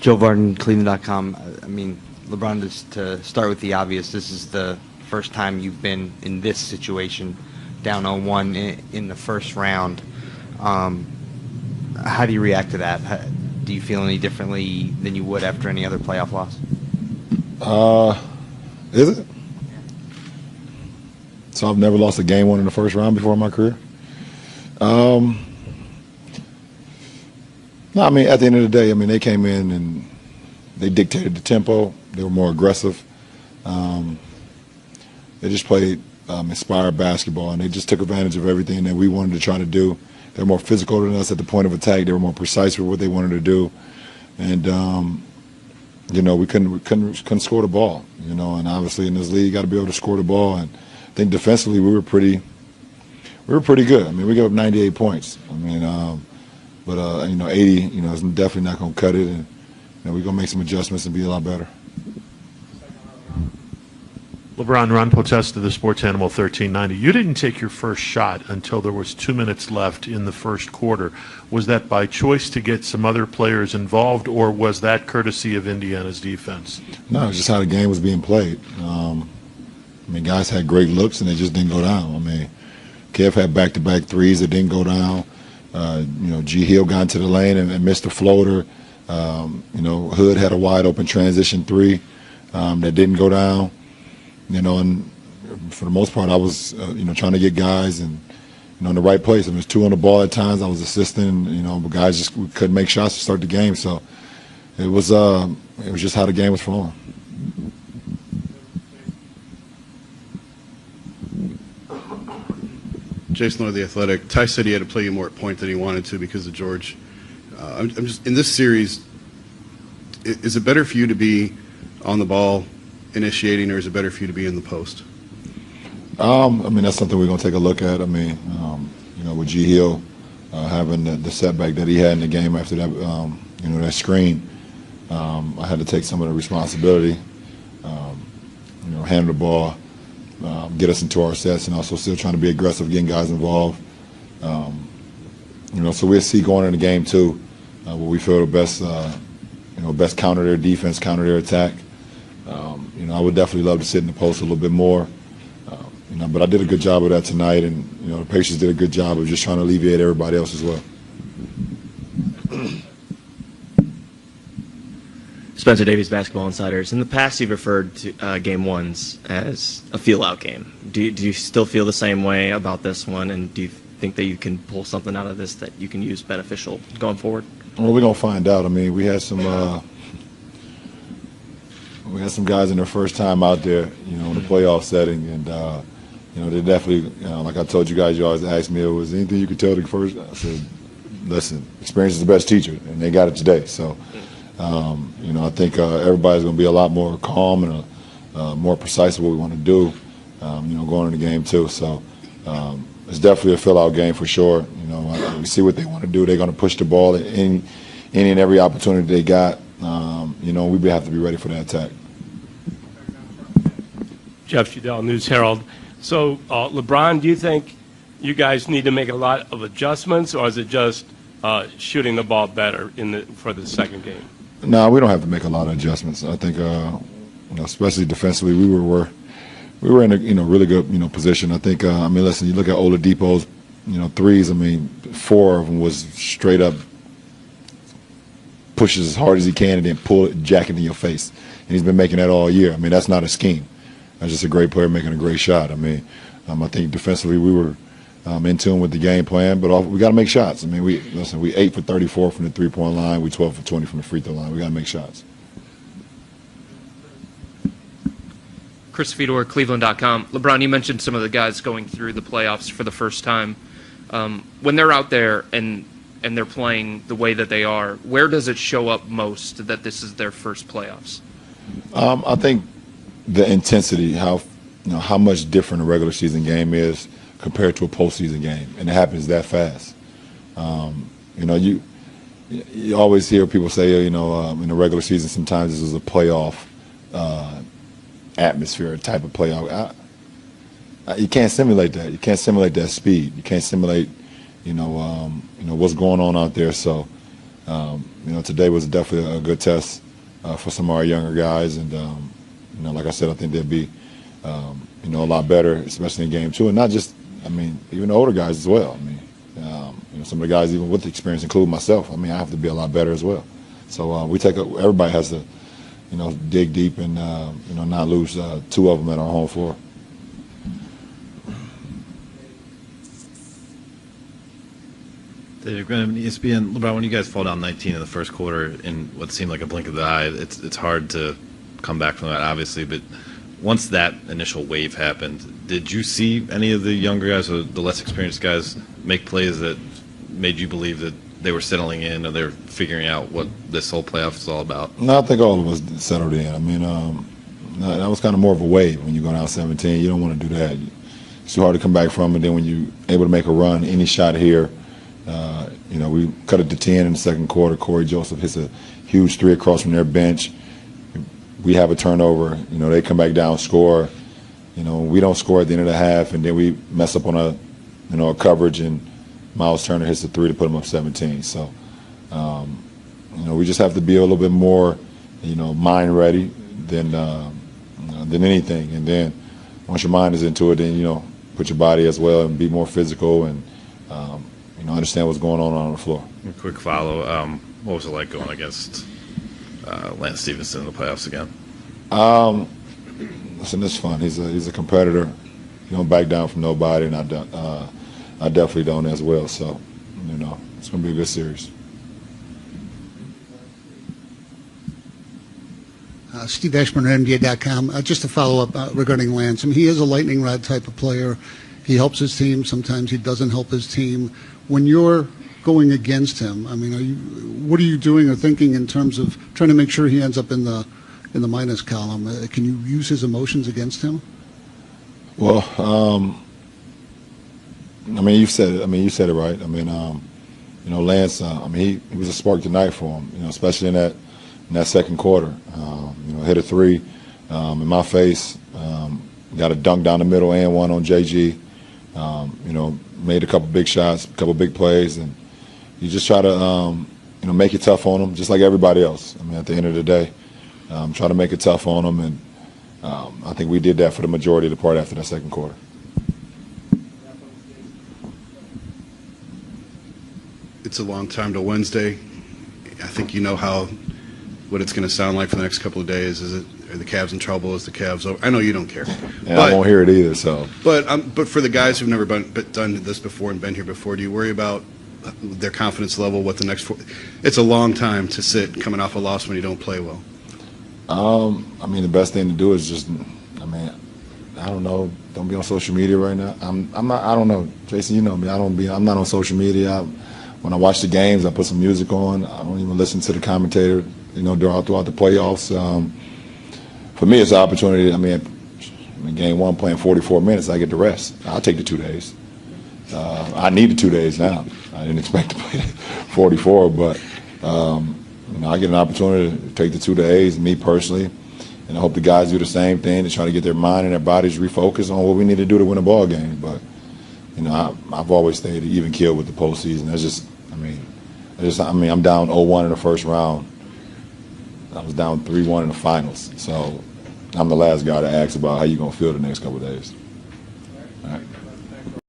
Joe Varden, Cleveland.com. I mean, LeBron, just to start with the obvious, this is the first time you've been in this situation, down 0-1 in the first round. How do you react to that? Do you feel any differently than you would after any other playoff loss? Is it? So I've never lost a game one in the first round before in my career. No, I mean, at the end of the day, I mean, they came in and they dictated the tempo. They were more aggressive. They just played inspired basketball, and they just took advantage of everything that we wanted to try to do. They were more physical than us at the point of attack. They were more precise with what they wanted to do. And, you know, we couldn't score the ball, you know, and obviously in this league you got to be able to score the ball. And I think defensively we were pretty good. I mean, we gave up 98 points. I mean, you know, 80, you know, is definitely not going to cut it. And, you know, we're going to make some adjustments and be a lot better. LeBron, Ron Potesta, the Sports Animal 1390. You didn't take your first shot until there was 2 minutes left in the first quarter. Was that by choice to get some other players involved, or was that courtesy of Indiana's defense? No, it was just how the game was being played. I mean, guys had great looks, and they just didn't go down. I mean, Kev had back-to-back threes that didn't go down. You know, G. Hill got into the lane and missed a floater. You know, Hood had a wide-open transition three that didn't go down. You know, and for the most part, I was, you know, trying to get guys and, you know, in the right place. I mean, there's two on the ball at times. I was assisting, you know, but guys just couldn't make shots to start the game. So it was just how the game was flowing. Jason Lloyd, The Athletic. Ty said he had to play you more at point than he wanted to because of George. I'm just in this series. Is it better for you to be on the ball initiating, or is it better for you to be in the post? I mean, that's something we're going to take a look at. I mean, you know, with G. Hill having the setback that he had in the game after that, you know, that screen, I had to take some of the responsibility, you know, handle the ball, get us into our sets, and also still trying to be aggressive, getting guys involved. You know, so we'll see going in the game too, where we feel the best, you know, best counter their defense, counter their attack. You know, I would definitely love to sit in the post a little bit more, you know, but I did a good job of that tonight, and, you know, the Pacers did a good job of just trying to alleviate everybody else as well. Spencer Davies, Basketball Insiders. In the past, you've referred to Game 1s as a feel-out game. Do you still feel the same way about this one, and do you think that you can pull something out of this that you can use beneficial going forward? Well, we're going to find out. I mean, we had some guys in their first time out there, you know, in the playoff setting, and, you know, they definitely, you know, like I told you guys, you always asked me, was there anything you could tell the first? I said, listen, experience is the best teacher, and they got it today. So, you know, I think everybody's going to be a lot more calm and more precise with what we want to do, you know, going into game two. So it's definitely a fill-out game for sure. You know, we see what they want to do. They're going to push the ball at any and every opportunity they got. You know, we have to be ready for that attack. Jeff Udell, News Herald. So, LeBron, do you think you guys need to make a lot of adjustments, or is it just shooting the ball better for the second game? No, we don't have to make a lot of adjustments. I think, you know, especially defensively, we were in a, you know, really good, you know, position. I think, I mean, listen, you look at Oladipo's, you know, threes. I mean, 4 of them was straight up pushes as hard as he can and then pull it, jack it in your face. And he's been making that all year. I mean, that's not a scheme. That's just a great player making a great shot. I mean, I think defensively we were in tune with the game plan, but we got to make shots. I mean, we 8 for 34 from the three-point line. We 12 for 20 from the free throw line. We got to make shots. Chris Fedor, Cleveland.com. LeBron, you mentioned some of the guys going through the playoffs for the first time. When they're out there and they're playing the way that they are, where does it show up most that this is their first playoffs? I think the intensity, how much different a regular season game is compared to a postseason game, and it happens that fast. You know, you always hear people say, you know, in the regular season sometimes this is a playoff atmosphere type of playoff. You can't simulate that. You can't simulate that speed. You can't simulate, you know, what's going on out there. So, you today was definitely a good test for some of our younger guys. And, like I said, I think they'll be, a lot better, especially in game 2. And not just, even the older guys as well. Some of the guys, even with the experience, including myself, I have to be a lot better as well. So everybody has to, dig deep and, not lose 2 of them at our home floor. David Graham, ESPN. LeBron, when you guys fall down 19 in the first quarter in what seemed like a blink of the eye, it's hard to come back from that, obviously. But once that initial wave happened, did you see any of the younger guys or the less experienced guys make plays that made you believe that they were settling in or they were figuring out what this whole playoff is all about? No, I think all of us settled in. That was kind of more of a wave when you go down 17. You don't want to do that. It's too hard to come back from. And then when you're able to make a run, any shot here, we cut it to 10 in the second quarter. Corey Joseph hits a huge 3 across from their bench. We have a turnover. They come back down, score. We don't score at the end of the half, and then we mess up on a coverage, and Miles Turner hits a 3 to put them up 17. So, we just have to be a little bit more, mind ready than anything. And then once your mind is into it, then put your body as well and be more physical and understand what's going on the floor. A quick follow. What was it like going against Lance Stevenson in the playoffs again? Listen, it's fun. He's a competitor. You don't back down from nobody, and I definitely don't as well. So, it's going to be a good series. Steve Ashburn at NBA.com. Just to follow up regarding Lance, he is a lightning rod type of player. He helps his team. Sometimes he doesn't help his team. When you're going against him, what are you doing or thinking in terms of trying to make sure he ends up in the minus column? Can you use his emotions against him? Well, you said it. You said it right. Lance. He was a spark tonight for him. Especially in that second quarter. Hit a 3 in my face. Got a dunk down the middle and one on JG. Made a couple big shots, a couple big plays, and you just try to, make it tough on them, just like everybody else. At the end of the day, try to make it tough on them, and I think we did that for the majority of the part after that second quarter. It's a long time till Wednesday. I think what it's going to sound like for the next couple of days. Are the Cavs in trouble? Is the Cavs over? I know you don't care. And I won't hear it either. So, but for the guys who've never done this before and been here before, do you worry about their confidence level? What the next? It's a long time to sit coming off a loss when you don't play well. The best thing to do is just, I don't know. Don't be on social media right now. I'm not. I don't know, Jason. You know me. I'm not on social media. When I watch the games, I put some music on. I don't even listen to the commentator. Throughout the playoffs. For me, it's an opportunity. Game 1 playing 44 minutes, I get the rest. I'll take the 2 days. I need the 2 days now. I didn't expect to play 44, but I get an opportunity to take the 2 days, me personally, and I hope the guys do the same thing to try to get their mind and their bodies refocused on what we need to do to win a ball game. But I've always stayed even keel with the postseason. I'm down 0-1 in the first round. I was down 3-1 in the finals. So I'm the last guy to ask about how you're going to feel the next couple of days.